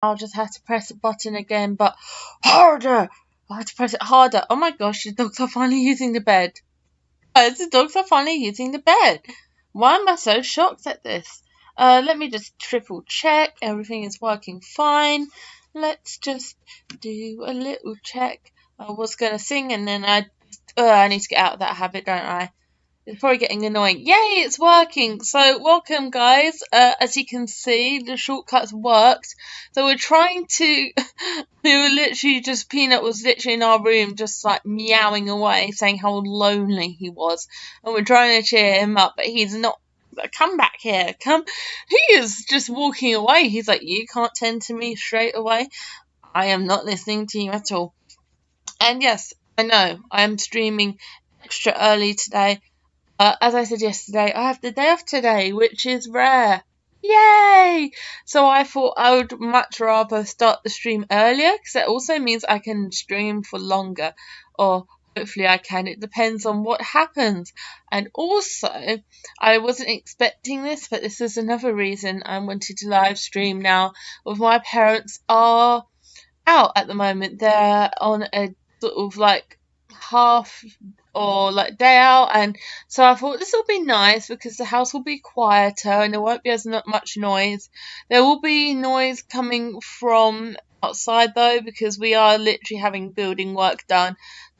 I'll just have to press the button again, but harder. I have to press it harder. Oh my gosh, the dogs are finally using the bed. Guys, the dogs are finally using the bed. Why am I so shocked at this? Let me just triple check. Everything is working fine. Let's just do a little check. I was going to sing and then I need to get out of that habit, don't I? It's probably getting annoying. Yay, it's working. So welcome guys. As you can see, the shortcuts worked. So we're trying to we were literally just Peanut was literally in our room just like meowing away, saying how lonely he was. And we're trying to cheer him up, but he's not. Come back here. Come. He is just walking away. He's like, you can't tend to me straight away. I am not listening to you at all. And yes, I know I am streaming extra early today. As I said yesterday, I have the day off today, which is rare. Yay! So I thought I would much rather start the stream earlier because it also means I can stream for longer. Or hopefully I can. It depends on what happens. And also, I wasn't expecting this, but this is another reason I wanted to live stream now. With my parents are out at the moment. They're on a sort of like half or like day out, and so I thought this will be nice because the house will be quieter and there won't be as much noise. There will be noise coming from outside though because we are literally having building work done.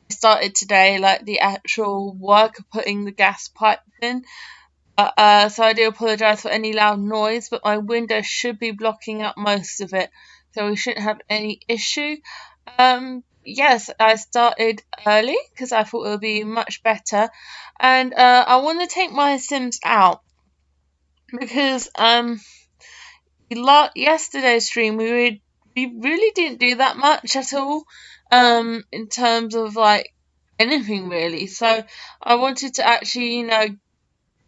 I started today, like the actual work of putting the gas pipes in. So I do apologise for any loud noise, but my window should be blocking up most of it, so we shouldn't have any issue. Yes, I started early because I thought it would be much better, and I want to take my Sims out because yesterday's stream we really didn't do that much at all in terms of like anything really. So I wanted to actually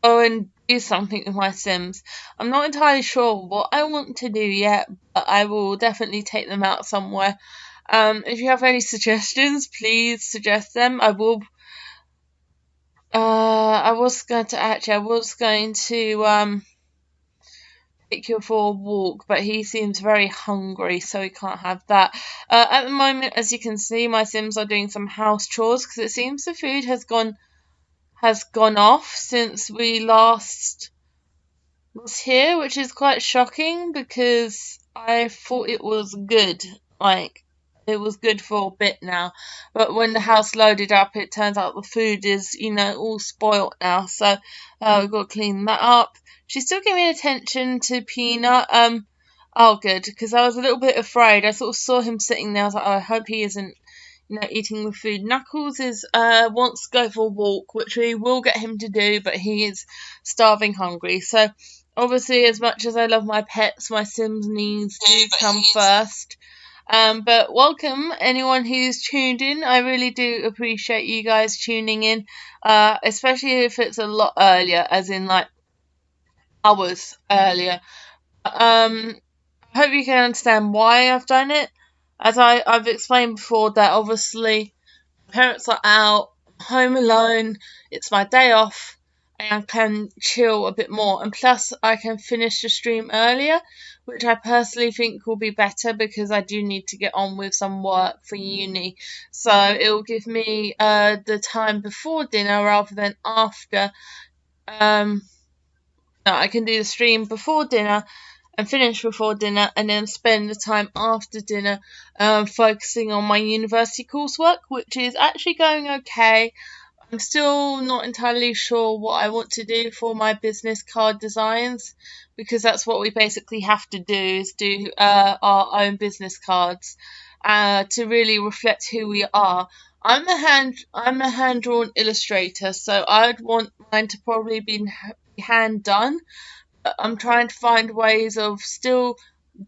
go and do something with my Sims. I'm not entirely sure what I want to do yet, but I will definitely take them out somewhere. If you have any suggestions, please suggest them. I was going to take you for a walk, but he seems very hungry, so we can't have that. At the moment, as you can see, my Sims are doing some house chores because it seems the food has gone off since we last was here, which is quite shocking because I thought it was good. Like, it was good for a bit now. But when the house loaded up, it turns out the food is, all spoilt now. So we've got to clean that up. She's still giving attention to Peanut. Oh, good, because I was a little bit afraid. I sort of saw him sitting there. I was like, oh, I hope he isn't eating the food. Knuckles is wants to go for a walk, which we will get him to do, but he is starving hungry. So obviously, as much as I love my pets, my Sims needs to come first. But welcome anyone who's tuned in. I really do appreciate you guys tuning in, especially if it's a lot earlier, as in like hours earlier. I hope you can understand why I've done it. As I've explained before, that obviously parents are out, home alone, it's my day off, and I can chill a bit more. And plus, I can finish the stream earlier, which I personally think will be better because I do need to get on with some work for uni. So it will give me the time before dinner rather than after. No, I can do the stream before dinner and finish before dinner and then spend the time after dinner focusing on my university coursework, which is actually going okay. I'm still not entirely sure what I want to do for my business card designs because that's what we basically have to do is do our own business cards to really reflect who we are. I'm a hand drawn illustrator, so I'd want mine to probably be hand done. I'm trying to find ways of still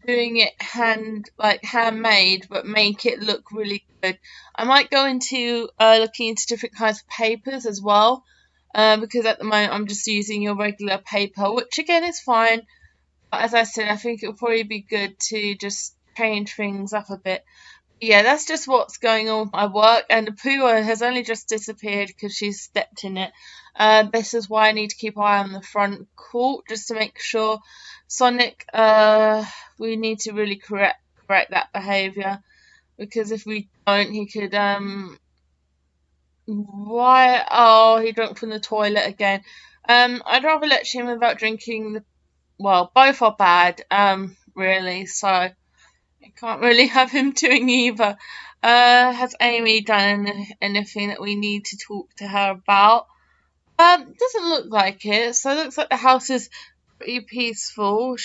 doing it handmade, but make it look really good. I might go into looking into different kinds of papers as well, because at the moment I'm just using your regular paper, which again is fine. But as I said, I think it would probably be good to just change things up a bit. Yeah, that's just what's going on with my work, and the poo has only just disappeared because she's stepped in it. This is why I need to keep an eye on the front court just to make sure Sonic. We need to really correct correct that behaviour, because if we don't, he could why? Oh, he drank from the toilet again. I'd rather let him without drinking. Well, both are bad. Really. So I can't really have him doing either. Has Amy done anything that we need to talk to her about? Doesn't look like it. So it looks like the house is pretty peaceful.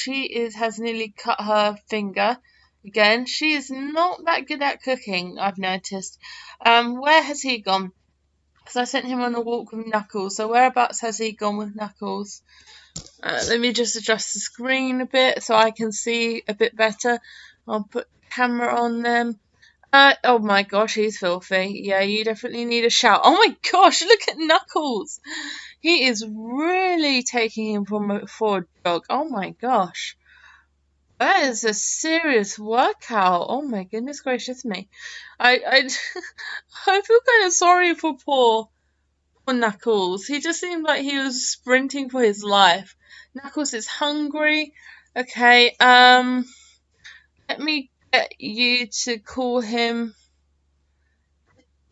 Has nearly cut her finger. Again, she is not that good at cooking, I've noticed. Where has he gone? Because I sent him on a walk with Knuckles. So whereabouts has he gone with Knuckles? Let me just adjust the screen a bit so I can see a bit better. I'll put the camera on them. Oh my gosh, he's filthy. Yeah, you definitely need a shower. Oh my gosh, look at Knuckles. He is really taking him for a jog. Oh my gosh. That is a serious workout. Oh my goodness gracious me. I I feel kind of sorry for poor Knuckles. He just seemed like he was sprinting for his life. Knuckles is hungry. Okay, let me get you to call him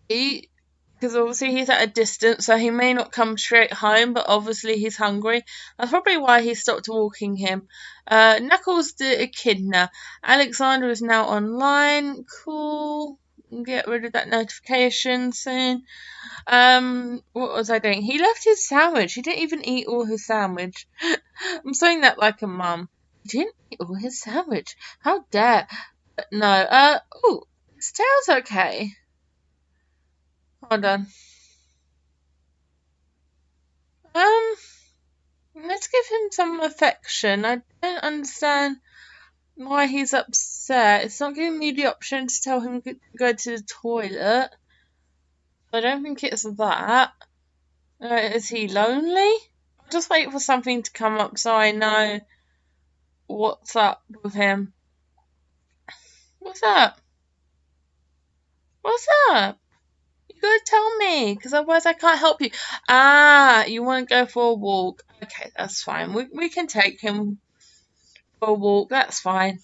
eat, because obviously he's at a distance, so he may not come straight home, but obviously he's hungry. That's probably why he stopped walking him. Knuckles the Echidna. Alexander is now online. Cool. Get rid of that notification soon. What was I doing? He left his sandwich. He didn't even eat all his sandwich. I'm saying that like a mum. He didn't eat all his sandwich. How dare? But no. Oh, his tail's okay. Hold on. Um, let's give him some affection. I don't understand why he's upset. It's not giving me the option to tell him to go to the toilet. I don't think it's that. Is he lonely? I'll just wait for something to come up so I know what's up with him. What's up? What's up? You gotta tell me, because otherwise I can't help you. Ah, you want to go for a walk? Okay, that's fine. We can take him for a walk. That's fine.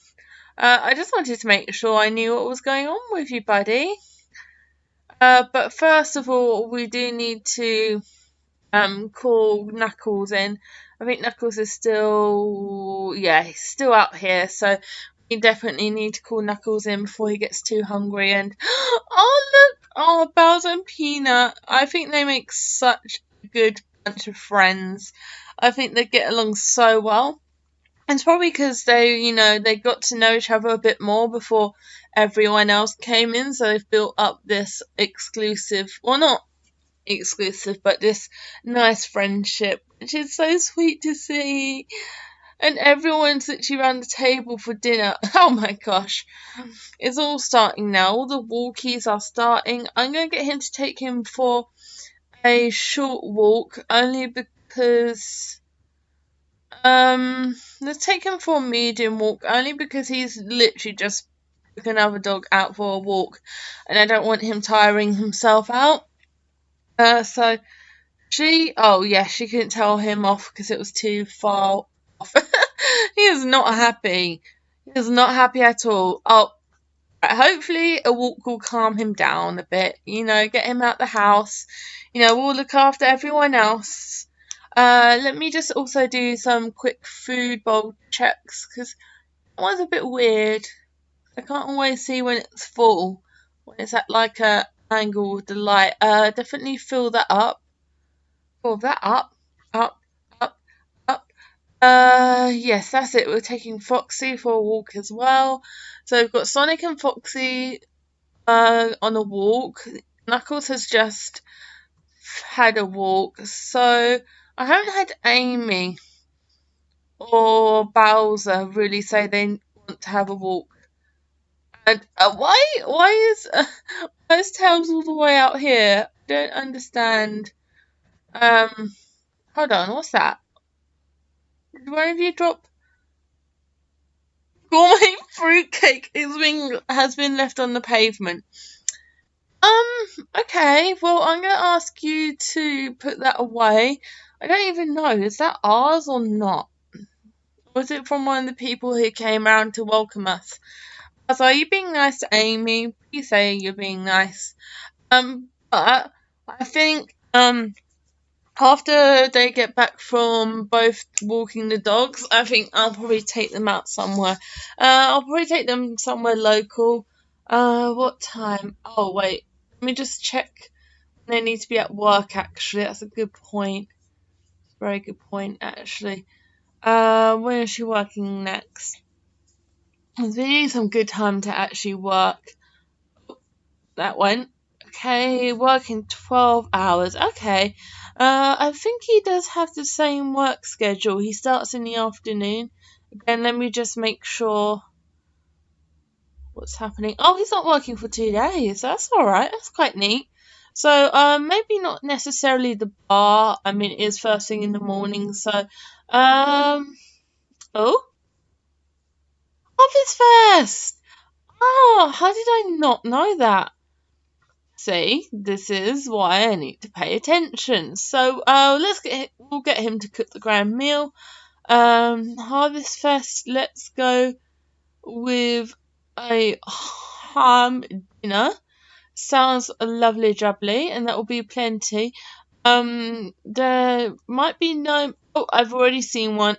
I just wanted to make sure I knew what was going on with you, buddy. But first of all, we do need to call Knuckles in. I think Knuckles is still, yeah, he's still out here, so we definitely need to call Knuckles in before he gets too hungry. And oh look, oh Bowser and Peanut. I think they make such a good bunch of friends. I think they get along so well. And it's probably because they got to know each other a bit more before everyone else came in, so they've built up this exclusive, well, not exclusive, but this nice friendship, which is so sweet to see. And everyone's literally around the table for dinner. Oh my gosh. It's all starting now. All the walkies are starting. I'm going to get him to take him for a short walk, only because let's take him for a medium walk, only because he's literally just took another dog out for a walk, and I don't want him tiring himself out. So she couldn't tell him off because it was too far off. He is not happy. He is not happy at all. Oh, right, hopefully a walk will calm him down a bit. Get him out the house. We'll look after everyone else. Let me just also do some quick food bowl checks because that one's a bit weird. I can't always see when it's full, when it's at like a angle with the light. Definitely fill that up. Fill that up, up, up, up. Yes, that's it. We're taking Foxy for a walk as well. So we've got Sonic and Foxy on a walk. Knuckles has just had a walk. So I haven't had Amy or Bowser really say they want to have a walk. And why is Tails all the way out here? I don't understand. Hold on, what's that? Did one of you drop gourmet fruitcake has been left on the pavement? Okay, well I'm gonna ask you to put that away. I don't even know, is that ours or not? Was it from one of the people who came round to welcome us? So are you being nice to Amy? Please say you're being nice. But I think after they get back from both walking the dogs, I think I'll probably take them out somewhere. I'll probably take them somewhere local. What time? Oh wait, let me just check. They need to be at work. Actually, that's a good point. Very good point, actually. When is she working next? We need some good time to actually work. That went. Okay, working 12 hours. Okay. I think he does have the same work schedule. He starts in the afternoon. Again, let me just make sure what's happening. Oh, he's not working for 2 days. That's alright. That's quite neat. So, maybe not necessarily the bar. I mean, it is first thing in the morning. So, oh, Harvest Fest! Oh, how did I not know that? See, this is why I need to pay attention. So, we'll get him to cook the grand meal. Harvest Fest, let's go with a ham dinner. Sounds lovely jubbly, and that will be plenty. There might be no. Oh, I've already seen one.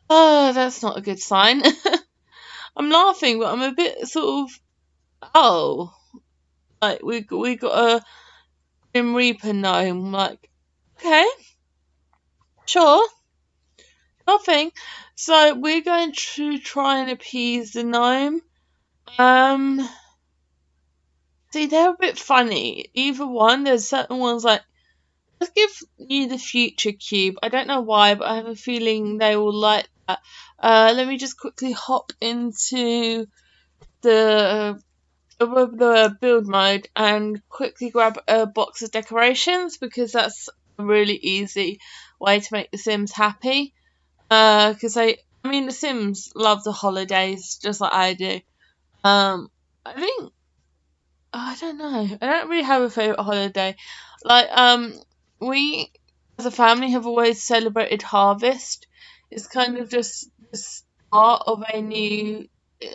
Oh, that's not a good sign. I'm laughing, but I'm a bit sort of. Oh, like we got a Grim Reaper gnome. Like, okay, sure, nothing. So we're going to try and appease the gnome. Um, See, they're a bit funny. Either one. There's certain ones like. Let's give you the future cube. I don't know why, but I have a feeling they will like that. Let me just quickly hop into the build mode and quickly grab a box of decorations because that's a really easy way to make the Sims happy. Because I mean, the Sims love the holidays just like I do. I think I don't know. I don't really have a favorite holiday. Like we as a family have always celebrated harvest. It's kind of just the start of a new.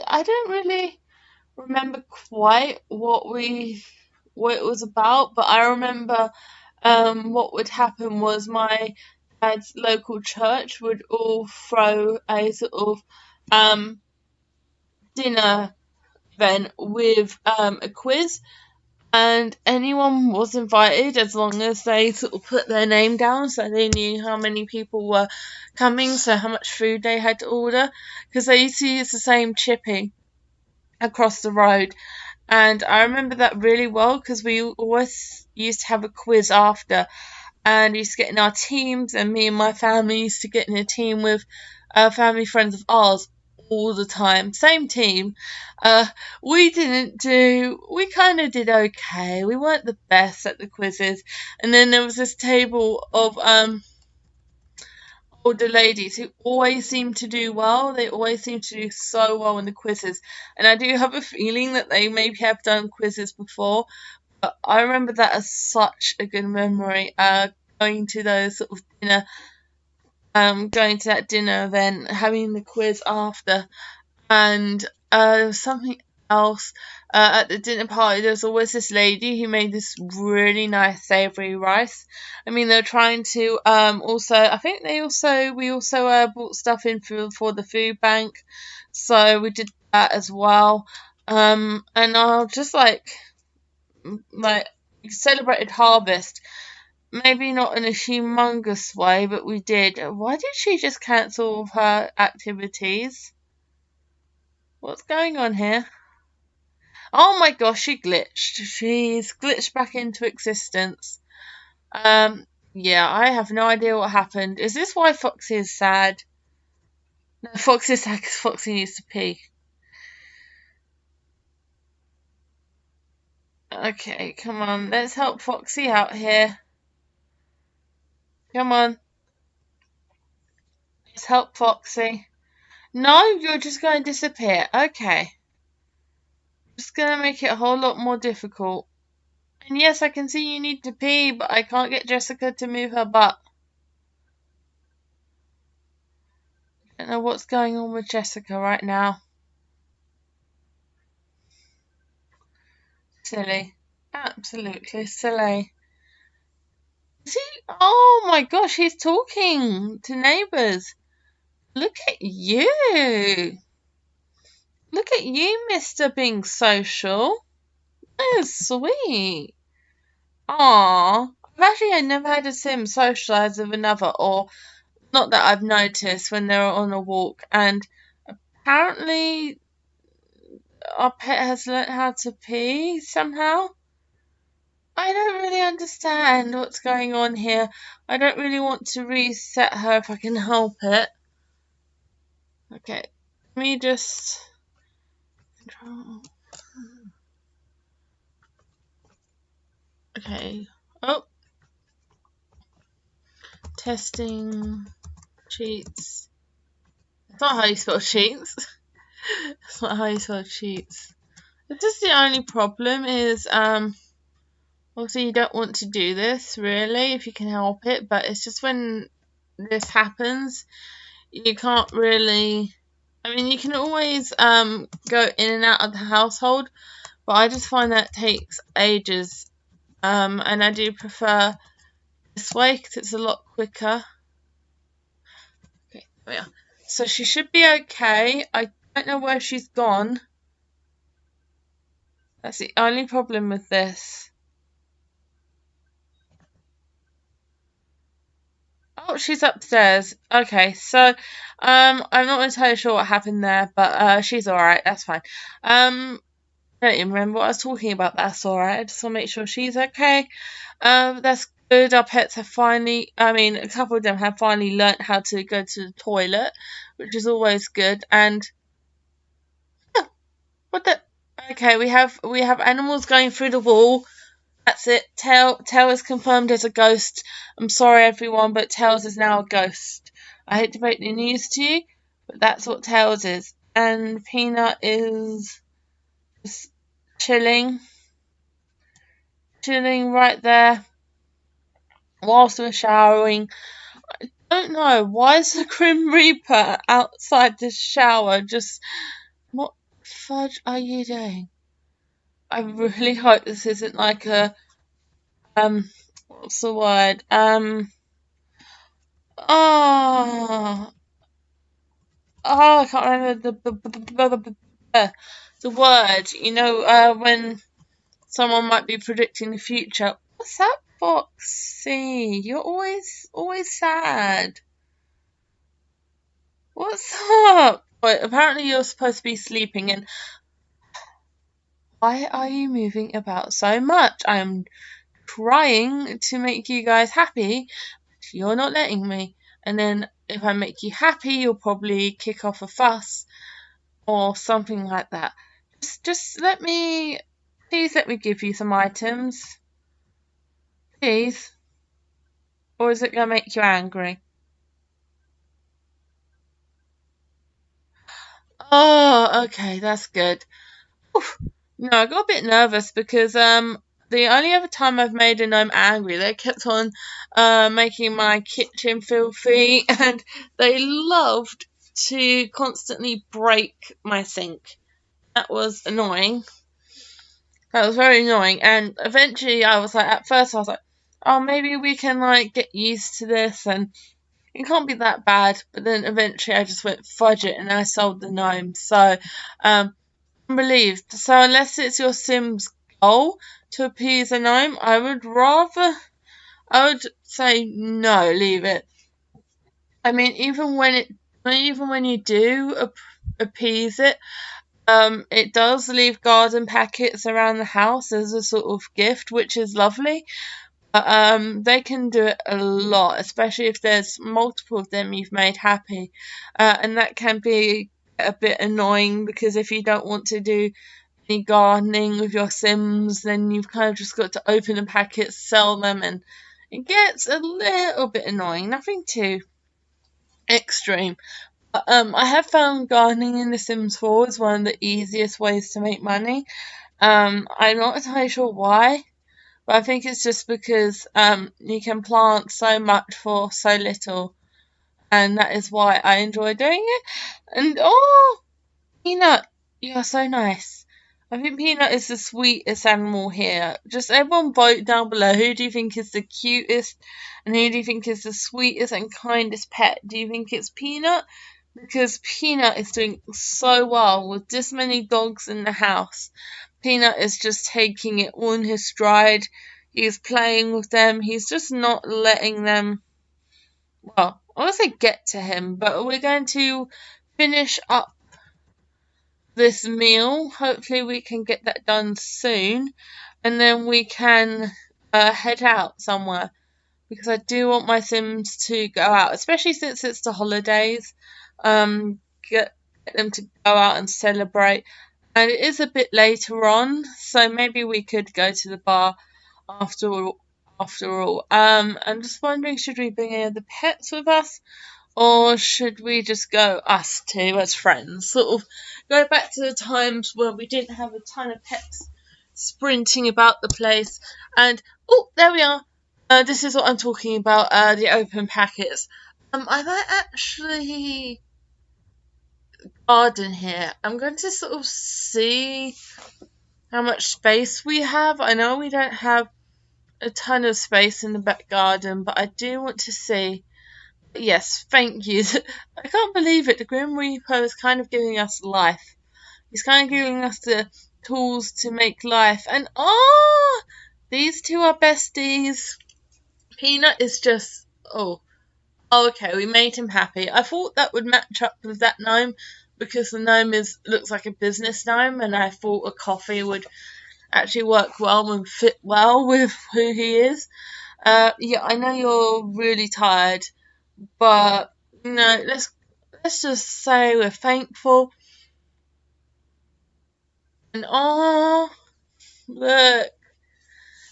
I don't really remember quite what it was about, but I remember what would happen was my dad's local church would all throw a sort of dinner event with a quiz, and anyone was invited as long as they sort of put their name down so they knew how many people were coming, so how much food they had to order, because they used to use the same chipping across the road. And I remember that really well because we always used to have a quiz after, and used to get in our teams, and me and my family used to get in a team with family friends of ours all the time. Same team. Uh, we kind of did okay. We weren't the best at the quizzes. And then there was this table of older ladies who always seem to do well. They always seem to do so well in the quizzes. And I do have a feeling that they maybe have done quizzes before. But I remember that as such a good memory. Going to those sort of dinner, going to that dinner event, having the quiz after, and something else. At the dinner party, there was always this lady who made this really nice savoury rice. I mean, they're trying to also. I think we also bought stuff in for the food bank, so we did that as well. And I'll just like celebrated harvest. Maybe not in a humongous way, but we did. Why did she just cancel all of her activities? What's going on here? Oh my gosh, she glitched. She's glitched back into existence. Yeah, I have no idea what happened. Is this why Foxy is sad? No, Foxy is sad because Foxy needs to pee. Okay, come on. Let's help Foxy out here. Come on. Let's help Foxy. No, you're just going to disappear. Okay. Just going to make it a whole lot more difficult. And yes, I can see you need to pee, but I can't get Jessica to move her butt. I don't know what's going on with Jessica right now. silly. Absolutely silly. Is he? Oh my gosh, he's talking to neighbours. Look at you. Look at you, Mr. Being Social. That is sweet. Aw. I've never had a sim socialise with another, or not that I've noticed when they're on a walk, and apparently our pet has learnt how to pee somehow. I don't really understand what's going on here. I don't really want to reset her if I can help it. Okay, let me just control. Okay. Oh, testing cheats. That's not how you spell cheats. That's not how you spell cheats. This is the only problem is obviously you don't want to do this really if you can help it, but it's just when this happens you can't really. I mean, you can always go in and out of the household, but I just find that takes ages, and I do prefer this way because it's a lot quicker. Okay, there we are. So she should be okay. I don't know where she's gone. That's the only problem with this. Oh, she's upstairs. Okay, so I'm not entirely sure what happened there, but she's alright, that's fine. I don't even remember what I was talking about. That's alright. I just want to make sure she's okay. That's good. Our pets have finally, I mean, a couple of them have finally learnt how to go to the toilet, which is always good. And oh, what the? Okay, we have animals going through the wall. That's it. Tail is confirmed as a ghost. I'm sorry, everyone, but Tails is now a ghost. I hate to break the news to you, but that's what Tails is. And Peanut is just chilling right there whilst we're showering. I don't know, why is the Grim Reaper outside the shower? Just what fudge are you doing? I really hope this isn't like a what's the word? Oh, I can't remember the word. You know, when someone might be predicting the future. What's that, Foxy? You're always sad. What's up? But apparently you're supposed to be sleeping, and why are you moving about so much? I'm trying to make you guys happy, but you're not letting me. And then if I make you happy, you'll probably kick off a fuss or something like that. Just please let me give you some items. Please. Or is it going to make you angry? Oh, okay, that's good. Oof. No, I got a bit nervous because the only other time I've made a gnome angry, they kept on making my kitchen filthy, and they loved to constantly break my sink. That was annoying. That was very annoying. And eventually I was like, at first I was like, oh, maybe we can like get used to this and it can't be that bad. But then eventually I just went fudge it and I sold the gnome. So I'm relieved. So unless it's your Sim's goal to appease a gnome, I would say no, leave it. I mean, even when you do appease it, it does leave garden packets around the house as a sort of gift, which is lovely. But they can do it a lot, especially if there's multiple of them you've made happy, and that can be a bit annoying because if you don't want to do any gardening with your Sims, then you've kind of just got to open the packets, sell them, and it gets a little bit annoying. Nothing too extreme. I have found gardening in The Sims 4 is one of the easiest ways to make money. I'm not entirely sure why, but I think it's just because you can plant so much for so little, and that is why I enjoy doing it. And oh, Peanut, you are so nice. I think Peanut is the sweetest animal here. Just everyone vote down below. Who do you think is the cutest? And who do you think is the sweetest and kindest pet? Do you think it's Peanut? Because Peanut is doing so well with this many dogs in the house. Peanut is just taking it all in his stride. He's playing with them. He's just not letting them, well, I won't say get to him, but we're going to finish up this meal. Hopefully we can get that done soon, and then we can head out somewhere, because I do want my Sims to go out, especially since it's the holidays. Get them to go out and celebrate. And it is a bit later on, so maybe we could go to the bar after all. I'm just wondering, should we bring any of the pets with us? Or should we just go us two as friends? Sort of go back to the times where we didn't have a ton of pets sprinting about the place. And, oh, there we are. This is what I'm talking about, the open packets. I might actually garden here. I'm going to sort of see how much space we have. I know we don't have a ton of space in the back garden, but I do want to see. Yes, thank you. I can't believe it. The Grim Reaper is kind of giving us life. He's kind of giving us the tools to make life. And these two are besties. Peanut is just, okay, we made him happy. I thought that would match up with that gnome, because the gnome looks like a business gnome, and I thought a coffee would actually work well and fit well with who he is. Yeah, I know you're really tired, but let's just say we're thankful. And look,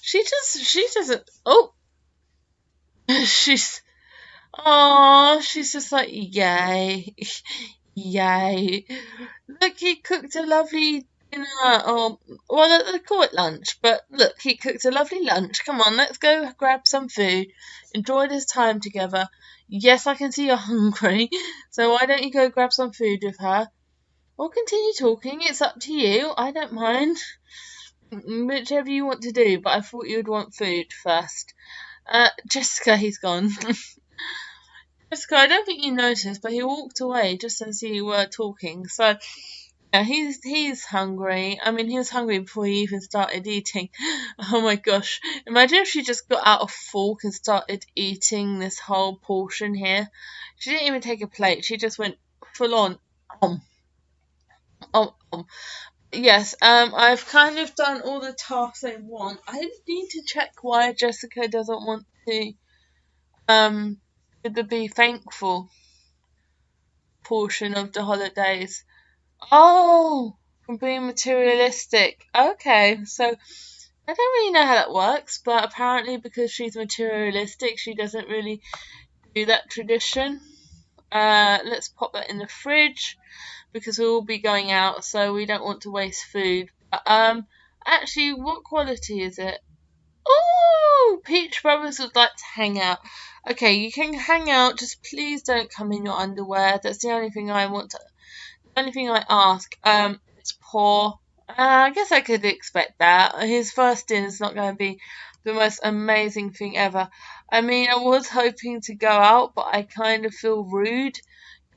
she doesn't. Oh, she's she's just like, yay, yay. Look, he cooked a lovely dinner. Well, they call it lunch, but look, he cooked a lovely lunch. Come on, let's go grab some food. Enjoy this time together. Yes, I can see you're hungry, so why don't you go grab some food with her? Or continue talking, it's up to you. I don't mind. Whichever you want to do, but I thought you'd want food first. Jessica, he's gone. Jessica, I don't think you noticed, but he walked away just as you were talking. So, yeah, he's hungry. I mean, he was hungry before he even started eating. Oh my gosh. Imagine if she just got out a fork and started eating this whole portion here. She didn't even take a plate. She just went full on. Yes, I've kind of done all the tasks I want. I need to check why Jessica doesn't want to do the be thankful portion of the holidays. Oh, from being materialistic. Okay, so I don't really know how that works, but apparently because she's materialistic, she doesn't really do that tradition. Let's pop that in the fridge, because we will be going out, so we don't want to waste food. Actually, what quality is it? Oh, Peach Brothers would like to hang out. Okay, you can hang out, just please don't come in your underwear. That's the only thing the only thing I ask. It's poor. I guess I could expect that. His first dinner is not going to be the most amazing thing ever. I mean, I was hoping to go out, but I kind of feel rude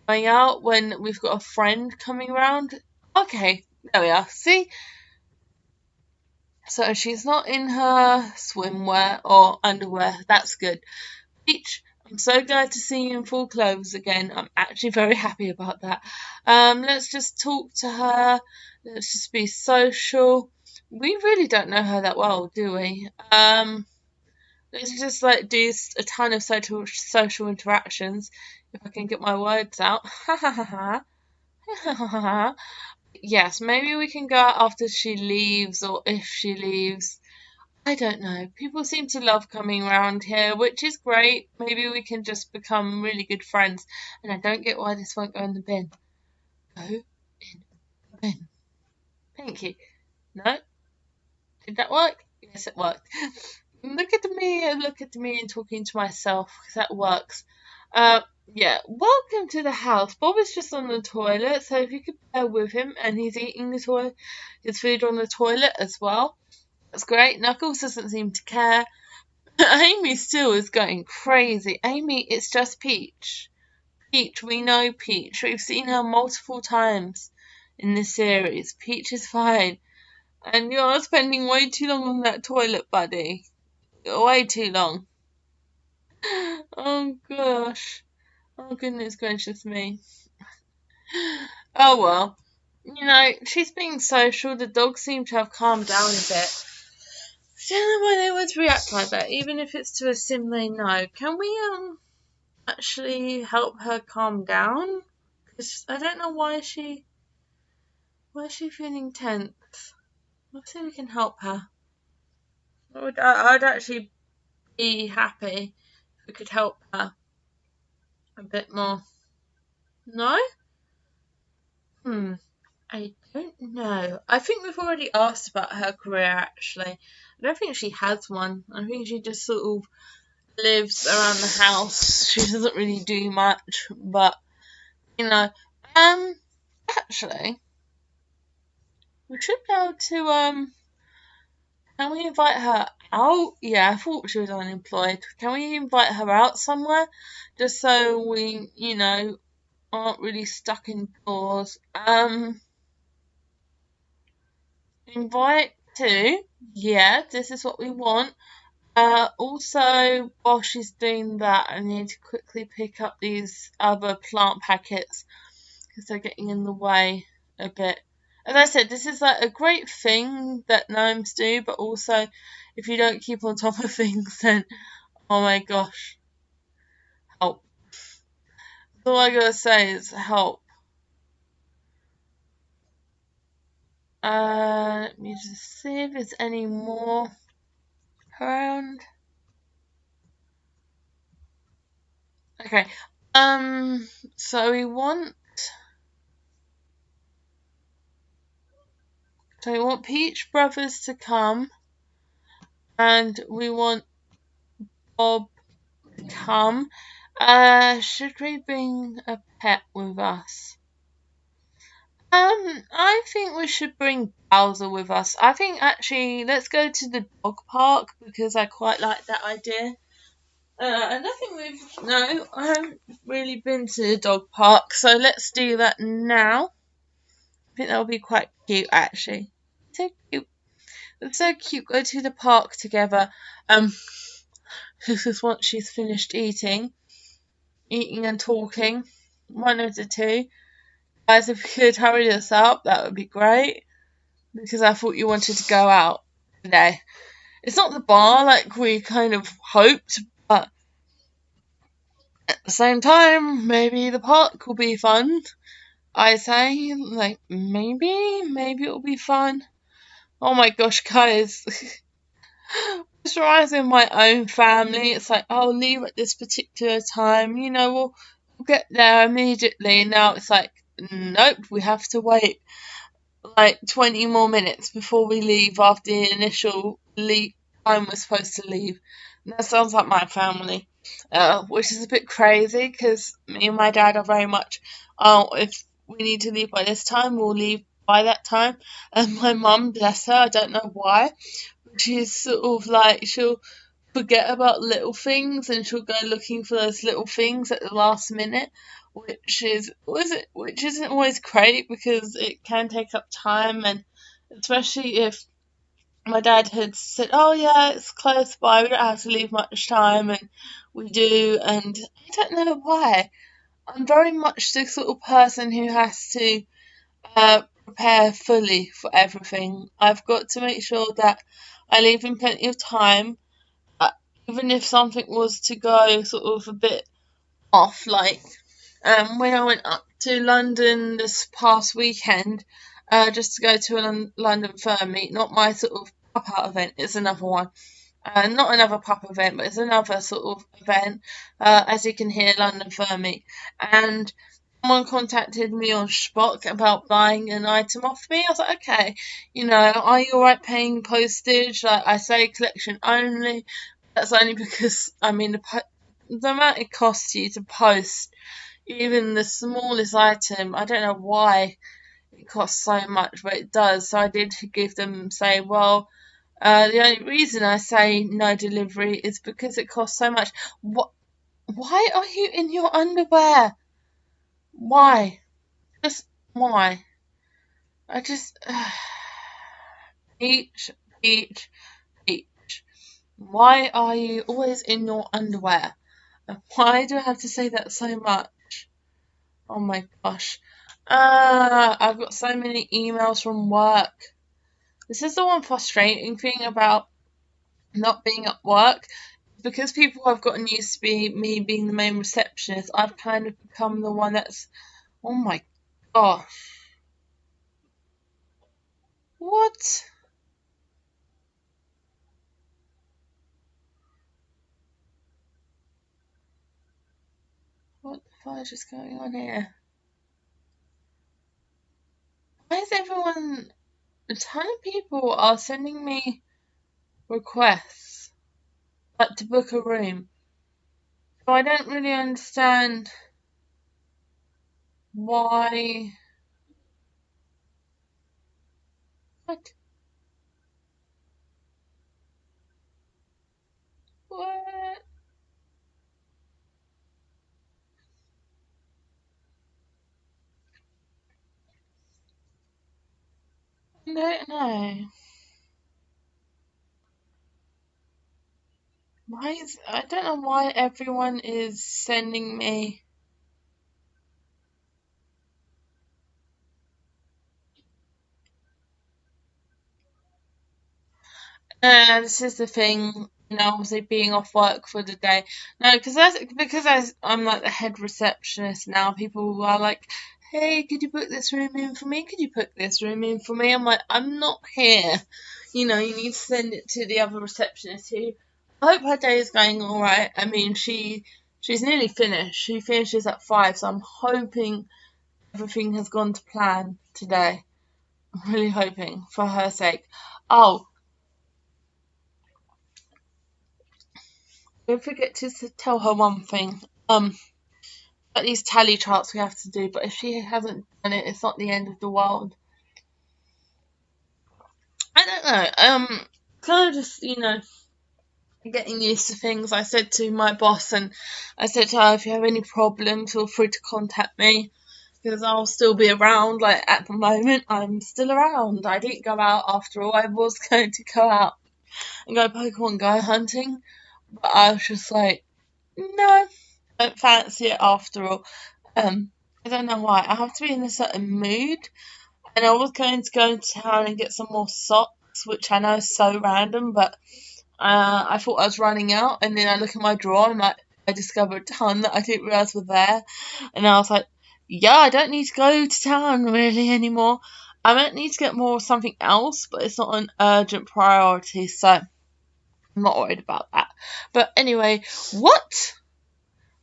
going out when we've got a friend coming around. Okay, there we are. See? So she's not in her swimwear or underwear. That's good. Peach, I'm so glad to see you in full clothes again. I'm actually very happy about that. Let's just talk to her. Let's just be social. We really don't know her that well, do we? Let's just do a ton of social interactions. If I can get my words out. Ha ha ha ha. Ha ha ha ha. Yes, maybe we can go out after she leaves, or if she leaves. I don't know. People seem to love coming around here, which is great. Maybe we can just become really good friends. And I don't get why this won't go in the bin. Go in the bin. Thank you. No? Did that work? Yes, it worked. Look at me and talking to myself, because that works. Uh, yeah, welcome to the house. Bob is just on the toilet, so if you could bear with him, and he's eating his food on the toilet as well. That's great. Knuckles doesn't seem to care. Amy still is going crazy. Amy, it's just Peach. Peach, we know Peach. We've seen her multiple times in this series. Peach is fine. And you're spending way too long on that toilet, buddy. Way too long. Oh gosh. Oh goodness gracious me. Oh well. She's being social. The dogs seem to have calmed down a bit. I don't know why they would react like that, even if it's to a sim they know. Can we actually help her calm down? Because I don't know why is she feeling tense. Let's see if we can help her. I'd actually be happy if we could help her a bit more. No? I don't know. I think we've already asked about her career actually. I don't think she has one. I think she just sort of lives around the house. She doesn't really do much, but you know, um, actually, we should be able to can we invite her out? Yeah, I thought she was unemployed. Can we invite her out somewhere? Just so we, aren't really stuck indoors. Invite to. Yeah, this is what we want. Also, while she's doing that, I need to quickly pick up these other plant packets because they're getting in the way a bit. As I said, this is like a great thing that gnomes do, but also if you don't keep on top of things, then oh my gosh, help. All I gotta say is help. Let me just see if there's any more around. Okay. So we want Peach Brothers to come, and we want Bob to come. Should we bring a pet with us? I think we should bring Bowser with us. I think actually let's go to the dog park because I quite like that idea. And I think I haven't really been to the dog park, so let's do that now. I think that'll be quite cute actually. So cute. It's so cute. Go to the park together. This is once she's finished eating and talking. One of the two. Guys, if you could hurry this up, that would be great. Because I thought you wanted to go out today. It's not the bar like we kind of hoped, but at the same time, maybe the park will be fun. I say, like, maybe it'll be fun. Oh my gosh, guys. Just reminds me of my own family. It's like, oh, leave at this particular time. We'll get there immediately. Now it's like, nope, we have to wait like 20 more minutes before we leave after the initial time we're supposed to leave. And that sounds like my family, which is a bit crazy because me and my dad are very much, oh, if we need to leave by this time, we'll leave by that time. And my mum, bless her, I don't know why, but she's sort of like, she'll forget about little things and she'll go looking for those little things at the last minute, which isn't always great because it can take up time, and especially if my dad had said, oh yeah, it's close by, we don't have to leave much time, and we do. And I don't know why, I'm very much the sort of person who has to prepare fully for everything. I've got to make sure that I leave in plenty of time, uh, even if something was to go sort of a bit off, like when I went up to London this past weekend, just to go to a London Fur Meet, not my sort of pop out event, it's another one. Not another pop event, but it's another sort of event, as you can hear, London Fur Meet. And someone contacted me on Spock about buying an item off me. I was like, okay, are you alright paying postage? Like I say, collection only. That's only because I'm in the the amount it costs you to post even the smallest item, I don't know why it costs so much, but it does. So I did give them say, well, the only reason I say no delivery is because it costs so much. What? Why are you in your underwear? Why? Just why? I just Peach, Peach, Peach. Why are you always in your underwear? And why do I have to say that so much? Oh my gosh. I've got so many emails from work. This is the one frustrating thing about not being at work. Because people have gotten used to me being the main receptionist, I've kind of become the one that's, oh my gosh. What? What the fudge is going on here? Why is everyone, a ton of people are sending me requests, like to book a room. So I don't really understand why. What? What? I don't know. I don't know why everyone is sending me. This is the thing, obviously being off work for the day. No, I'm like the head receptionist now. People are like, "Hey, could you book this room in for me? Could you book this room in for me?" I'm like, "I'm not here." You need to send it to the other receptionist who. I hope her day is going all right. I mean, she's nearly finished. She finishes at 5, so I'm hoping everything has gone to plan today. I'm really hoping for her sake. Oh, don't forget to tell her one thing. At these tally charts we have to do, but if she hasn't done it, it's not the end of the world. I don't know. Kind of just, getting used to things. I said to my boss, and I said to her, if you have any problems, feel free to contact me because I'll still be around. Like at the moment, I'm still around. I didn't go out after all. I was going to go out and go Pokemon Go hunting, but I was just like, no, I don't fancy it after all. Um, I don't know why. I have to be in a certain mood, and I was going to go to town and get some more socks, which I know is so random, but I thought I was running out, and then I look at my drawer and I discovered a ton that I didn't realise were there, and I was like, yeah, I don't need to go to town really anymore. I might need to get more of something else, but it's not an urgent priority, so I'm not worried about that. But anyway, what?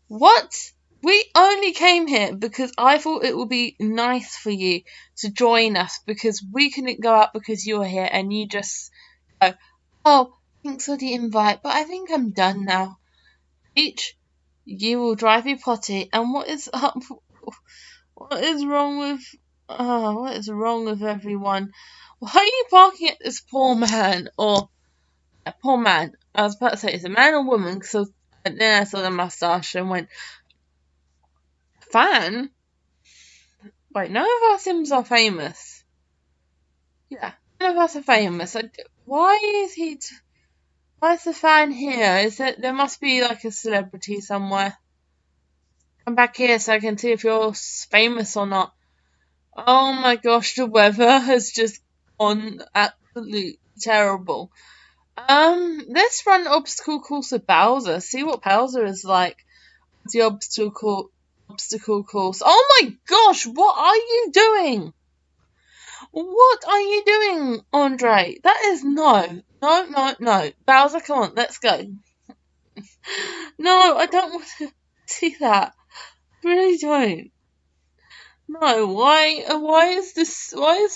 What? We only came here because I thought it would be nice for you to join us because we couldn't go out because you were here and you just go, oh, thanks for the invite, but I think I'm done now. Each, you will drive me potty. And what is up? What is wrong with? What is wrong with everyone? Why are you barking at this poor man? Or a poor man? I was about to say, it's a man or woman, so then I saw the mustache and went, fan? Wait, none of our Sims are famous. Yeah, none of us are famous. Why is he? Why is the fan here? Is it? There must be like a celebrity somewhere. Come back here so I can see if you're famous or not. Oh my gosh, the weather has just gone absolutely terrible. Let's run obstacle course with Bowser. See what Bowser is like. The obstacle course. Oh my gosh, what are you doing? What are you doing, Andre? That is no. No, no, no. Bowser, come on, let's go. No, I don't want to see that. I really don't. No, why is this, why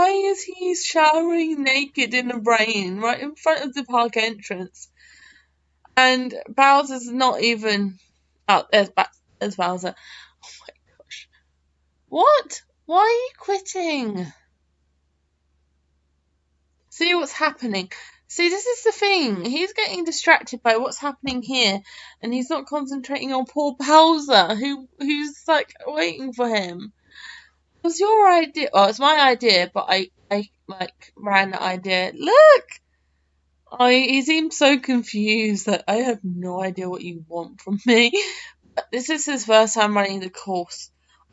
is he showering naked in the rain right in front of the park entrance? And Bowser's not even... Oh, there's Bowser. Oh my gosh. What? Why are you quitting? See what's happening. See, this is the thing. He's getting distracted by what's happening here, and he's not concentrating on poor Bowser, who's like waiting for him. It was your idea. Well, it's my idea, but I like ran the idea. Look, he seems so confused that I have no idea what you want from me. But this is his first time running the course.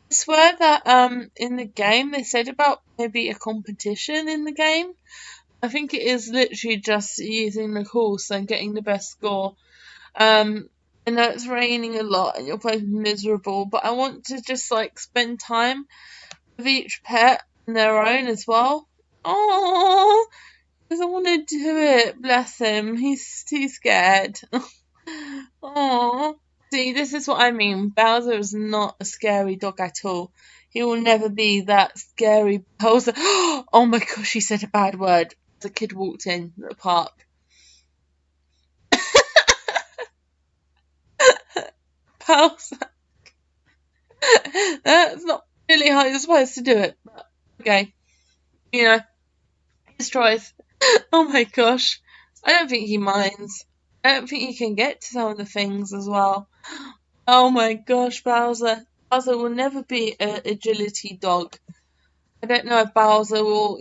I swear that in the game they said about maybe a competition in the game. I think it is literally just using the course and getting the best score. I know it's raining a lot and you're both miserable, but I want to just like spend time with each pet on their own as well. Oh, he doesn't want to do it. Bless him. He's too scared. Oh, see, this is what I mean. Bowser is not a scary dog at all. He will never be that scary Bowser. Oh my gosh, he said a bad word. The kid walked in the park. Bowser. That's not really how you're supposed to do it. But okay. You know, his choice. Oh my gosh. I don't think he minds. I don't think he can get to some of the things as well. Oh my gosh, Bowser. Bowser will never be an agility dog. I don't know if Bowser will,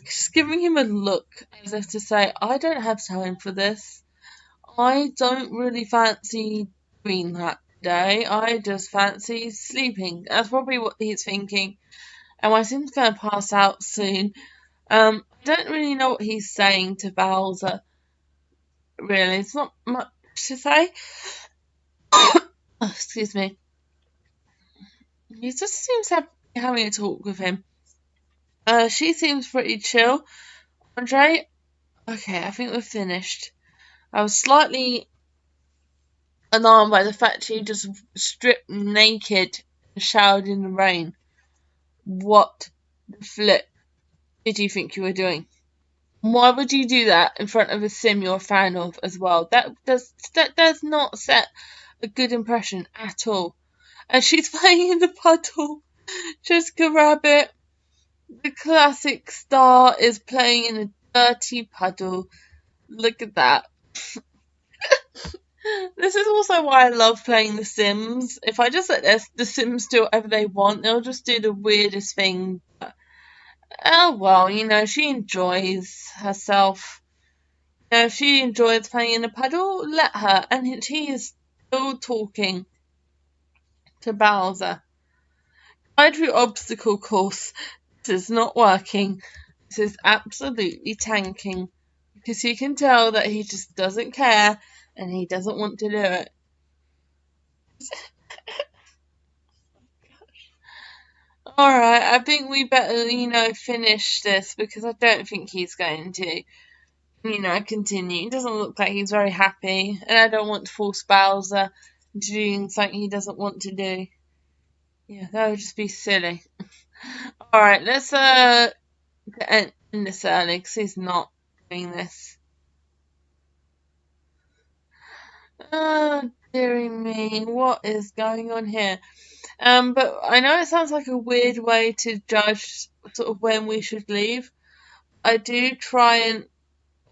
just giving him a look as if to say, I don't have time for this. I don't really fancy doing that today. I just fancy sleeping. That's probably what he's thinking. And my Sim's going to pass out soon. I don't really know what he's saying to Bowser. Really, it's not much to say. Oh, excuse me. He just seems to be having a talk with him. She seems pretty chill. Andre, okay, I think we're finished. I was slightly alarmed by the fact she just stripped naked and showered in the rain. What the flip did you think you were doing? Why would you do that in front of a sim you're a fan of as well? That does not set a good impression at all. And she's playing in the puddle. Jessica Rabbit, the classic star, is playing in a dirty puddle. Look at that. This is also why I love playing The Sims. If I just let the Sims do whatever they want, they'll just do the weirdest thing. Oh well, she enjoys herself. If she enjoys playing in a puddle, let her. And she is still talking to Bowser. Guide through obstacle course. This is not working. This is absolutely tanking. Because you can tell that he just doesn't care and he doesn't want to do it. Alright, I think we better, finish this because I don't think he's going to, continue. It doesn't look like he's very happy, and I don't want to force Bowser into doing something he doesn't want to do. Yeah, that would just be silly. Alright, let's end this early because he's not doing this. Oh, dearie me, what is going on here? But I know it sounds like a weird way to judge sort of when we should leave. I do try and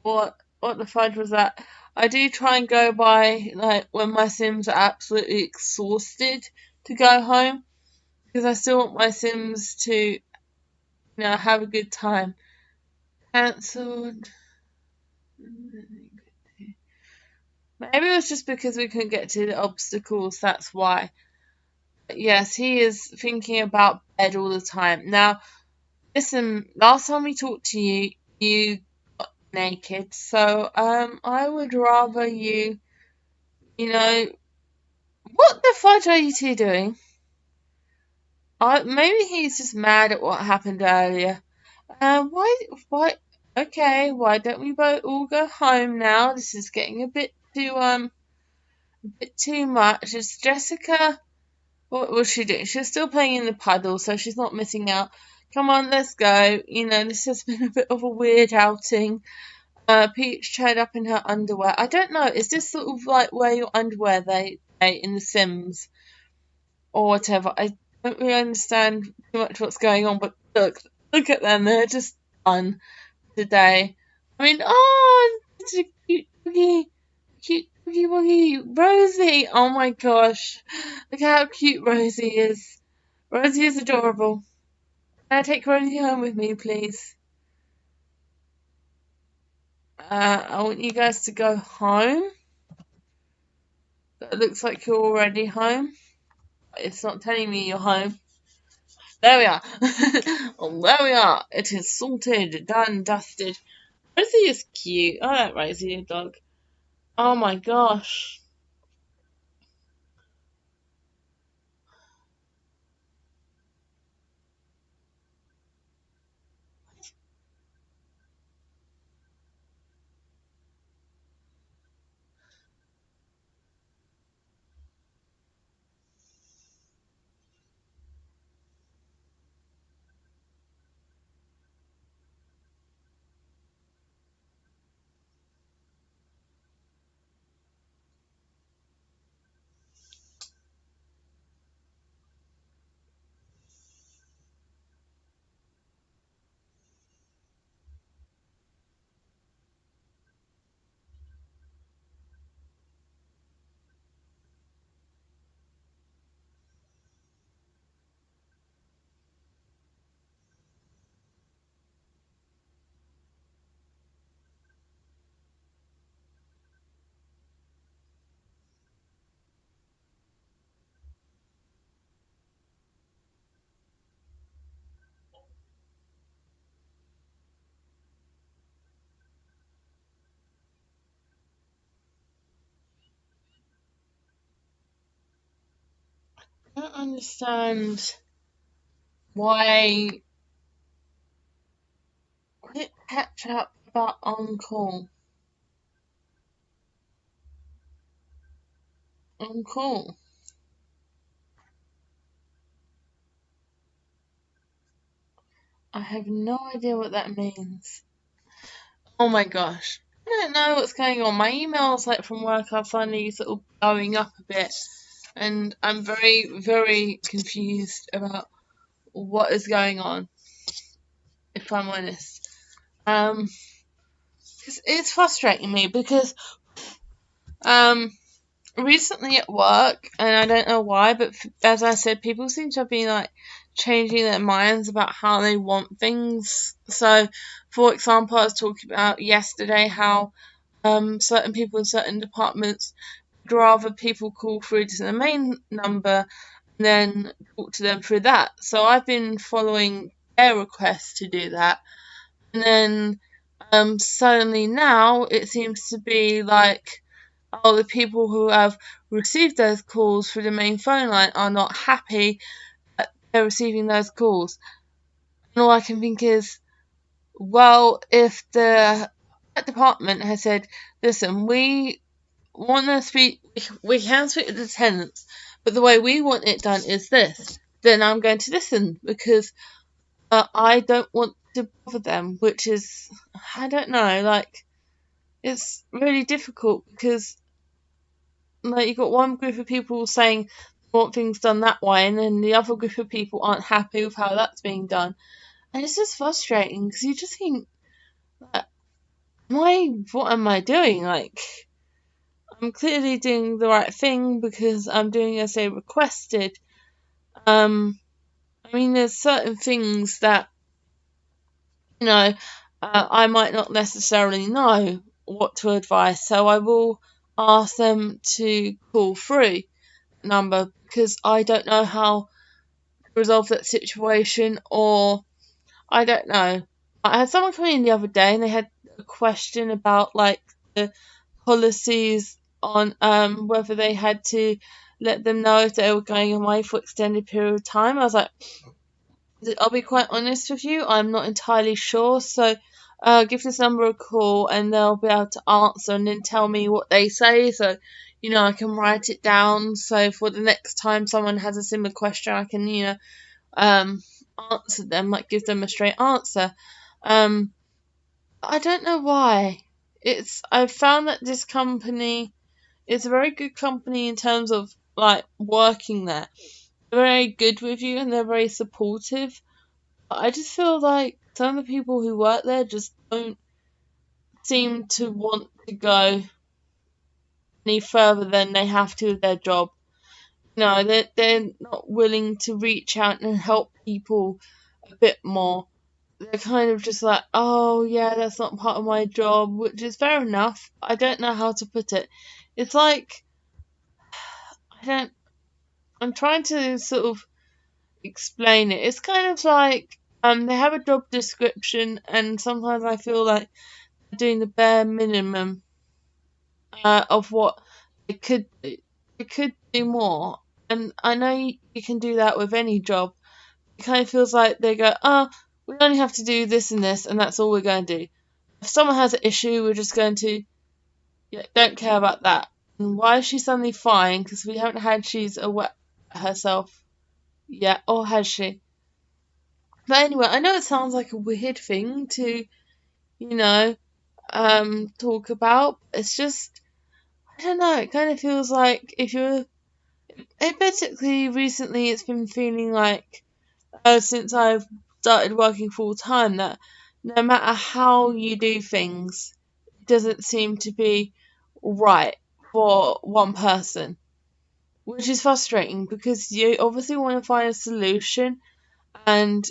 what the fudge was that? I do try and go by like when my Sims are absolutely exhausted to go home because I still want my Sims to have a good time. Cancelled. Maybe it was just because we couldn't get to the obstacles, that's why. But yes, he is thinking about bed all the time. Now, listen, last time we talked to you, you got naked, so I would rather what the fudge are you two doing? Maybe he's just mad at what happened earlier. Why, okay, why don't we both all go home now? This is getting a bit too much. Is Jessica, what was she doing? She's still playing in the puddle, so she's not missing out. Come on, let's go. This has been a bit of a weird outing. Peach tied up in her underwear. I don't know. Is this sort of like wear your underwear they in The Sims or whatever? I don't really understand too much what's going on, but look at them. They're just fun today. I mean, oh, it's a cute boogie woogie Rosie. Oh my gosh, look how cute Rosie is. Rosie is adorable. Can I take Rosie home with me, please? I want you guys to go home. It looks like you're already home. It's not telling me you're home. There we are. There we are. It is sorted, done, dusted. Rosie is cute. I like Rosie, the dog. Oh my gosh. I don't understand why quit catch up about Uncle. Uncle. I have no idea what that means. Oh my gosh. I don't know what's going on. My emails like from work are finally sort of blowing up a bit, and I'm very, very confused about what is going on, if I'm honest. Um, 'Cause it's frustrating me because um recently at work, and I don't know why, but as I said, people seem to have been like changing their minds about how they want things. So, for example, I was talking about yesterday how certain people in certain departments would rather people call through to the main number and then talk to them through that. So I've been following their request to do that, and then suddenly now it seems to be like, oh, the people who have received those calls through the main phone line are not happy that they're receiving those calls. And all I can think is, well, if the department has said, listen, we want to speak, we can speak to the tenants, but the way we want it done is this, then I'm going to listen because I don't want to bother them, which is, I don't know, like, it's really difficult because like you've got one group of people saying they want things done that way, and then the other group of people aren't happy with how that's being done, and it's just frustrating because you just think, like, what am I doing? Like, I'm clearly doing the right thing because I'm doing as they requested. Um, I mean, there's certain things that you know I might not necessarily know what to advise, so I will ask them to call through number because I don't know how resolve that situation, or I don't know. I had someone come in the other day and they had a question about like the policies on whether they had to let them know if they were going away for extended period of time. I was like, I'll be quite honest with you, I'm not entirely sure, so give this number a call and they'll be able to answer and then tell me what they say, so I can write it down, so for the next time someone has a similar question I can um, answer them, like give them a straight answer. I don't know why. I've found that this company is a very good company in terms of like working there. They're very good with you and they're very supportive. But I just feel like some of the people who work there just don't seem to want to go any further than they have to with their job. No, they're not willing to reach out and help people a bit more. They're kind of just like, oh yeah, that's not part of my job, which is fair enough. I don't know how to put it. It's like I don't. I'm trying to sort of explain it. It's kind of like they have a job description, and sometimes I feel like they're doing the bare minimum of what they could do. They could do more, and I know you can do that with any job. It kind of feels like they go, oh, we only have to do this and this, and that's all we're going to do. If someone has an issue, we're just going to, yeah, don't care about that. And why is she suddenly fine? Because we haven't had she's aware herself yet, or has she? But anyway, I know it sounds like a weird thing to, you know, talk about. It's just, I don't know. It kind of feels like if you're, it basically recently it's been feeling like since I've started working full time that no matter how you do things, it doesn't seem to be right for one person, which is frustrating because you obviously want to find a solution and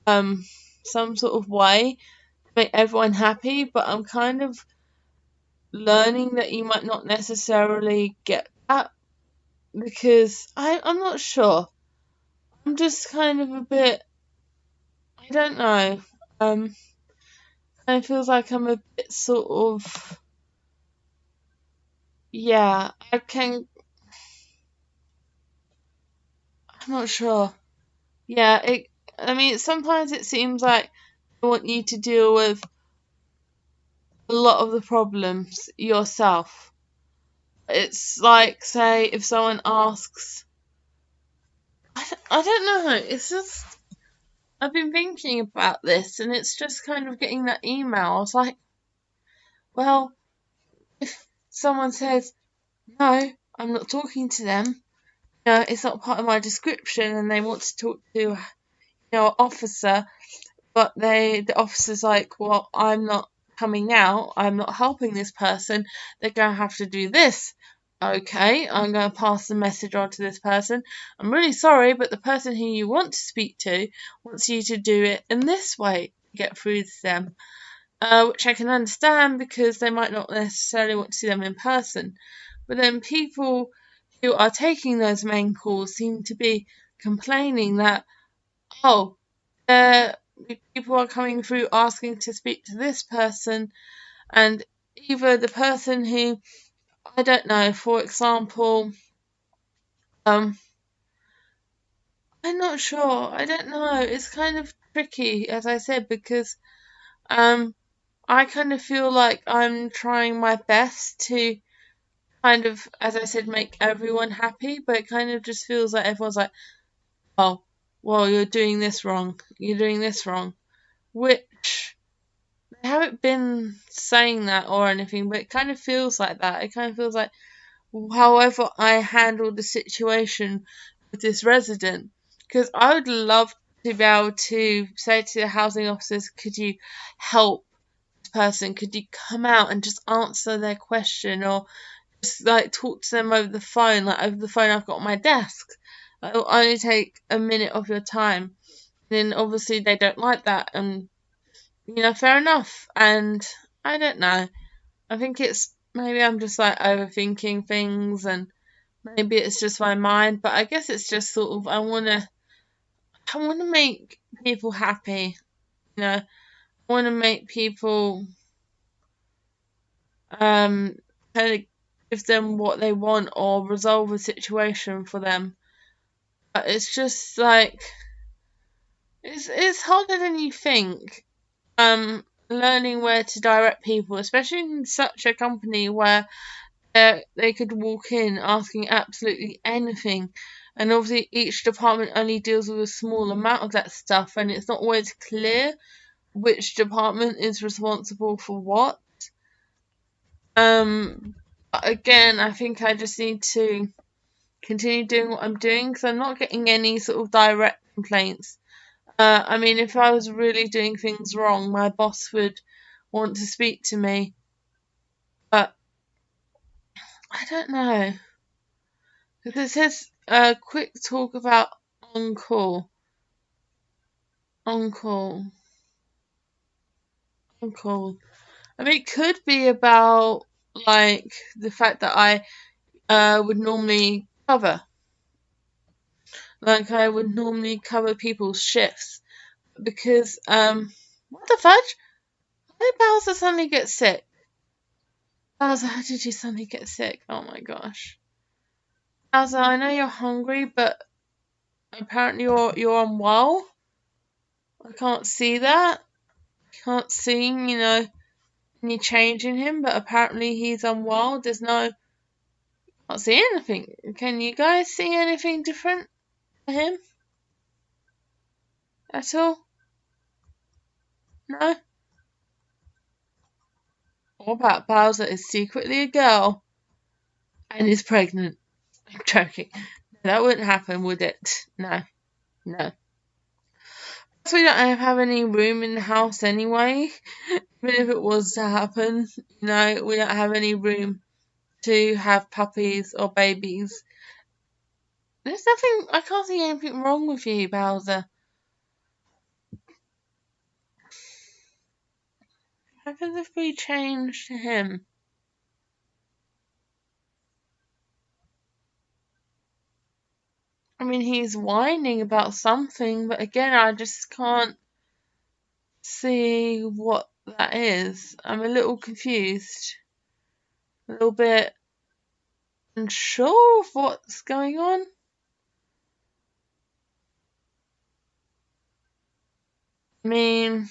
um some sort of way to make everyone happy, but I'm kind of learning that you might not necessarily get that because I'm not sure. I'm just kind of a bit, I don't know. Um, kind of feels like I'm a bit sort of, yeah, I'm not sure. Yeah, I mean, sometimes it seems like they want you to deal with a lot of the problems yourself. It's like, say, if someone asks, I don't know, it's just, I've been thinking about this and it's just kind of getting that email. I was like, well, if someone says, no, I'm not talking to them, no, it's not part of my description and they want to talk to, an officer, but the officer's like, well, I'm not coming out, I'm not helping this person, they're going to have to do this. Okay, I'm going to pass the message on to this person. I'm really sorry, but the person who you want to speak to wants you to do it in this way to get through to them, which I can understand because they might not necessarily want to see them in person. But then people who are taking those main calls seem to be complaining that, oh, uh, people are coming through asking to speak to this person, and either the person who, I don't know, for example, um, I'm not sure, I don't know, it's kind of tricky, as I said, because, um, I kind of feel like I'm trying my best to kind of, as I said, make everyone happy, but it kind of just feels like everyone's like, oh, well, you're doing this wrong, you're doing this wrong, which I haven't been saying that or anything, but it kind of feels like that. It kind of feels like however I handled the situation with this resident, because I would love to be able to say to the housing officers, could you help this person? Could you come out and just answer their question or just like talk to them over the phone, like over the phone I've got on my desk. It'll only take a minute of your time. Then obviously they don't like that, and fair enough. And I don't know. I think it's maybe I'm just like overthinking things, and maybe it's just my mind. But I guess it's just sort of I wanna make people happy. I want to make people um kind of give them what they want or resolve a situation for them. But it's just like it's harder than you think. Learning where to direct people, especially in such a company where they could walk in asking absolutely anything, and obviously each department only deals with a small amount of that stuff, and it's not always clear which department is responsible for what. But again, I think I just need to continue doing what I'm doing because I'm not getting any sort of direct complaints. I mean, if I was really doing things wrong, my boss would want to speak to me, but I don't know. Because it says, quick talk about on call, on call, on call. I mean, it could be about, like, the fact that I would normally cover. Like, I would normally cover people's shifts. Because, what the fudge? How did Bowser suddenly get sick? Bowser, how did you suddenly get sick? Oh my gosh. Bowser, I know you're hungry, but apparently you're unwell. I can't see that. I can't see, any change in him, but apparently he's unwell. I can't see anything. Can you guys see anything different for him at all? No? What about Bowser is secretly a girl and is pregnant? I'm joking. That wouldn't happen, would it? No, no. So we don't have any room in the house anyway. Even if it was to happen, we don't have any room to have puppies or babies. There's nothing, I can't see anything wrong with you, Bowser. What happens if we change to him? I mean, he's whining about something, but again, I just can't see what that is. I'm a little confused, a little bit unsure of what's going on. I mean,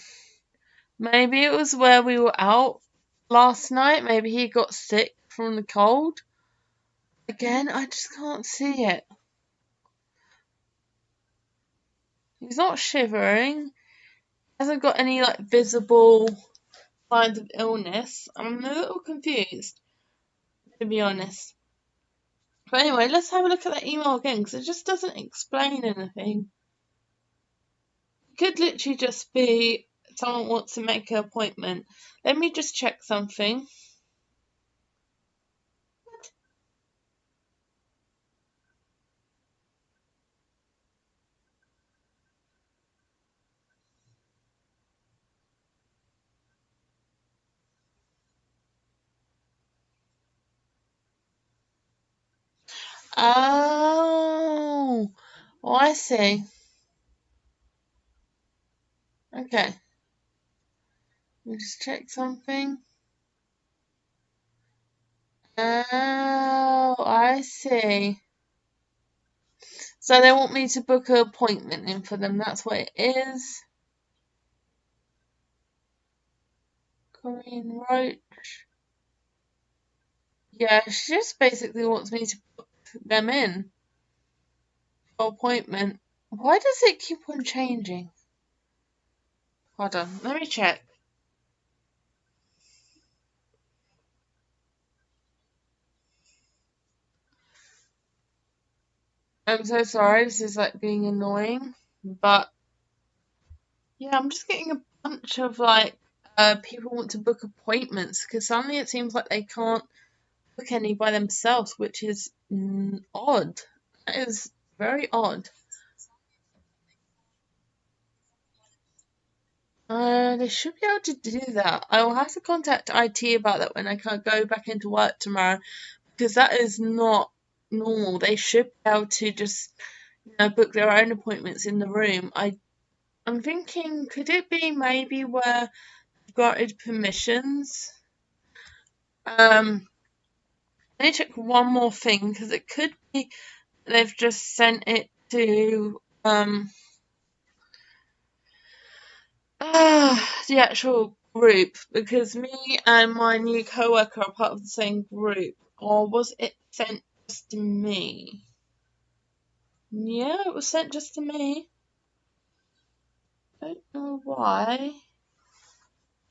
maybe it was where we were out last night. Maybe he got sick from the cold. Again, I just can't see it. He's not shivering. Hasn't got any like visible signs of illness. I'm a little confused, to be honest. But anyway, let's have a look at that email again because it just doesn't explain anything. It could literally just be someone wants to make an appointment. Let me just check something. Oh, I see. Okay, let me just check something. Oh, I see. So they want me to book an appointment in for them. That's what it is. Corinne Roach. Yeah, she just basically wants me to book them in for appointment. Why does it keep on changing? Hold on, let me check. I'm so sorry, this is like being annoying, but yeah, I'm just getting a bunch of like people want to book appointments because suddenly it seems like they can't book any by themselves, which is odd. That is very odd. They should be able to do that. I will have to contact IT about that when I can go back into work tomorrow because that is not normal. They should be able to just, book their own appointments in the room. I'm thinking, could it be maybe where they've granted permissions? I need to check one more thing because it could be they've just sent it to the actual group because me and my new coworker are part of the same group. Or was it sent just to me? Yeah, it was sent just to me. I don't know why.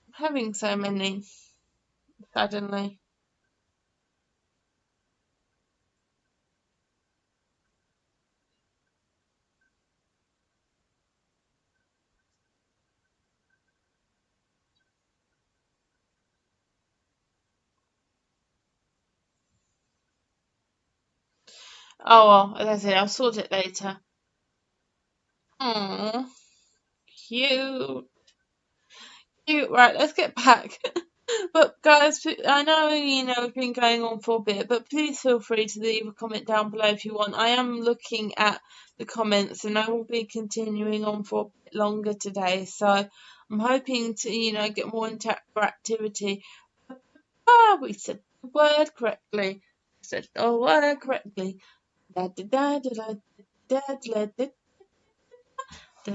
I'm having so many suddenly. Oh well, as I said, I'll sort it later. Aww, cute. Cute. Right, let's get back. But guys, I know we've been going on for a bit, but please feel free to leave a comment down below if you want. I am looking at the comments, and I will be continuing on for a bit longer today. So I'm hoping to get more interactivity. We said the word correctly. We said the word correctly. Da da da da da da da da da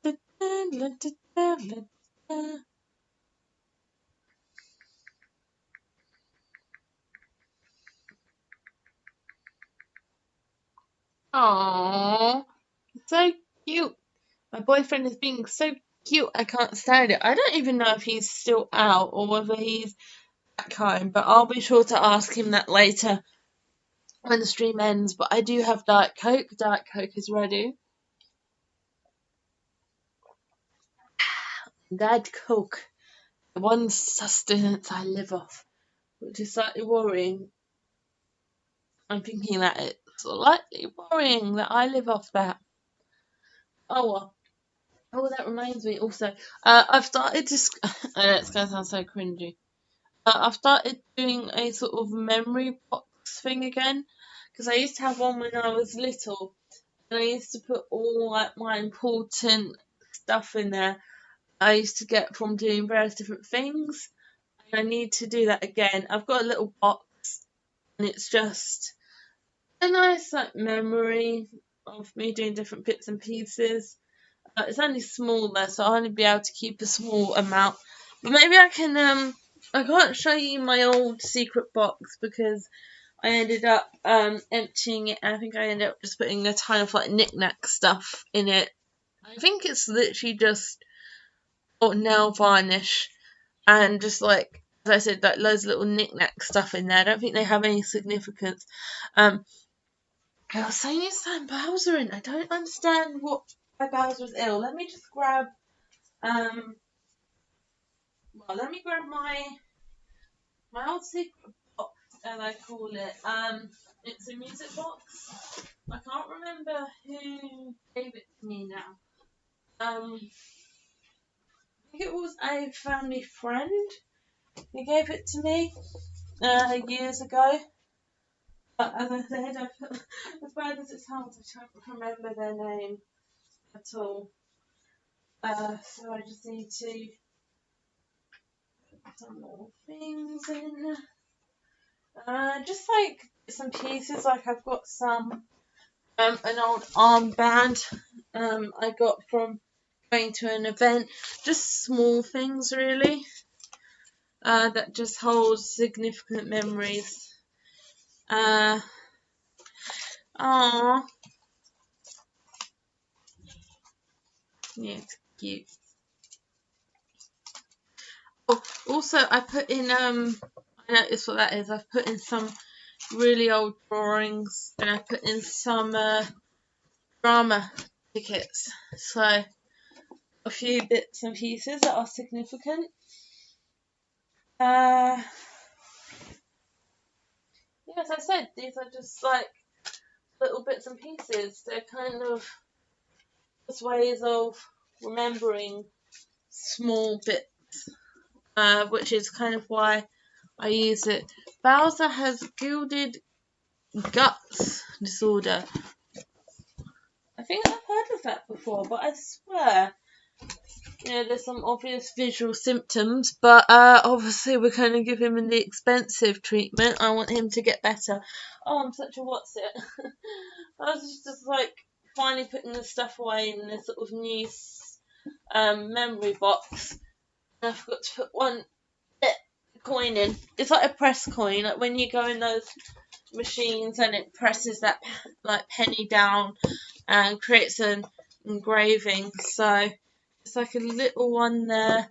da da da da da. Aww, so cute. My boyfriend is being so cute, I can't stand it. I don't even know if he's still out or whether he's back home, but I'll be sure to ask him that later when the stream ends. But I do have Diet Coke. Diet Coke is ready. Diet Coke, the one sustenance I live off, which is slightly worrying. I'm thinking that it's slightly worrying that I live off that. Oh well. Oh, that reminds me also. I've started to. I know it's going to sound so cringy. I've started doing a sort of memory box thing again because I used to have one when I was little, and I used to put all like my important stuff in there. I used to get from doing various different things, and I need to do that again. I've got a little box, and it's just a nice like memory of me doing different bits and pieces. It's only small there, so I'll only be able to keep a small amount. But maybe I can. I can't show you my old secret box because I ended up emptying it. And I think I ended up just putting a ton of like knick-knack stuff in it. I think it's literally just nail varnish and just like as I said, like loads of little knick-knack stuff in there. I don't think they have any significance. I was saying it's time Bowser in. I don't understand why Bowser was ill. Let me just grab let me grab my old secret box, as I call it. It's a music box. I can't remember who gave it to me now. I think it was a family friend who gave it to me years ago. But as I said, as bad as it sounds, I can't remember their name at all. So I just need to put some more things in. Just like some pieces, like I've got some an old armband I got from going to an event. Just small things really that just hold significant memories. Aww. Yeah, it's cute. Oh, also I put in I noticed what that is. I've put in some really old drawings and I put in some drama tickets. So a few bits and pieces that are significant. Yeah, as I said, these are just like little bits and pieces. They're kind of just ways of remembering small bits, which is kind of why I use it. Bowser has gilded guts disorder. I think I've heard of that before, but I swear, there's some obvious visual symptoms, but obviously we're going to give him the expensive treatment. I want him to get better. Oh, I'm such a what's it. I was just like finally putting the stuff away in this sort of new memory box, and I forgot to put one coin in. It's like a press coin, like when you go in those machines and it presses that like penny down and creates an engraving. So it's like a little one there.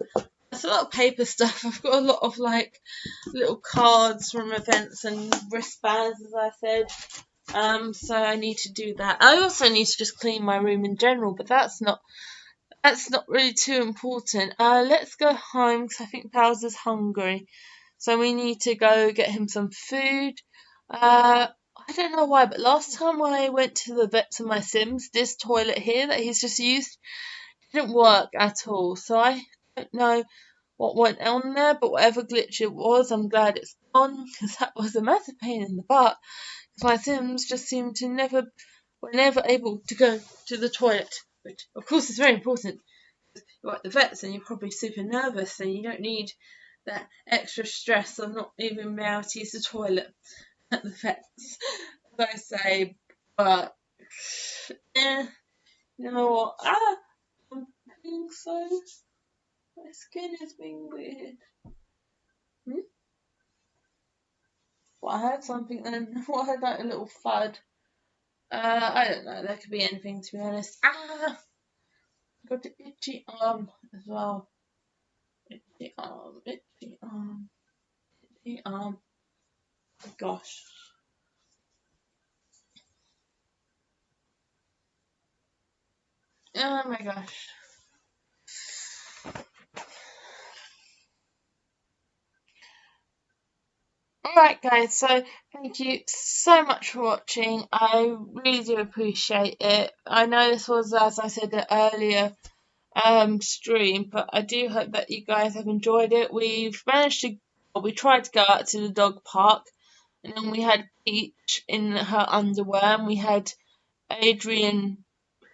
It's a lot of paper stuff. I've got a lot of like little cards from events and wristbands, as I said. So I need to do that. I also need to just clean my room in general, but that's not really too important. Let's go home because I think Bowser's hungry. So we need to go get him some food. I don't know why, but last time I went to the vets with my Sims, this toilet here that he's just used didn't work at all. So I don't know what went on there, but whatever glitch it was, I'm glad it's gone because that was a massive pain in the butt. Because my Sims just seem to were never able to go to the toilet, which of course is very important. You're at the vets and you're probably super nervous, so you don't need that extra stress of not even being able to use the toilet at the vets, as I say. But you know what? I'm being so. My skin is being weird. Hmm? Well, I heard something then. Well, I heard like a little thud. I don't know. There could be anything to be honest. Got an itchy arm as well. Itchy arm, itchy arm, itchy arm. Oh, gosh. Oh my gosh. Alright guys, so thank you so much for watching. I really do appreciate it. I know this was, as I said earlier, stream, but I do hope that you guys have enjoyed it. We tried to go out to the dog park, and then we had Peach in her underwear, and we had Adrian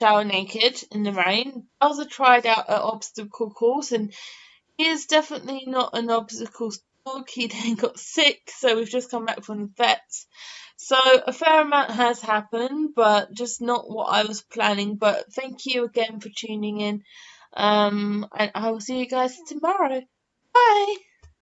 shower naked in the rain. Bowser tried out an obstacle course, and he is definitely not an obstacle dog. He then got sick, so we've just come back from the vets. So a fair amount has happened, but just not what I was planning. But thank you again for tuning in. And I will see you guys tomorrow. Bye.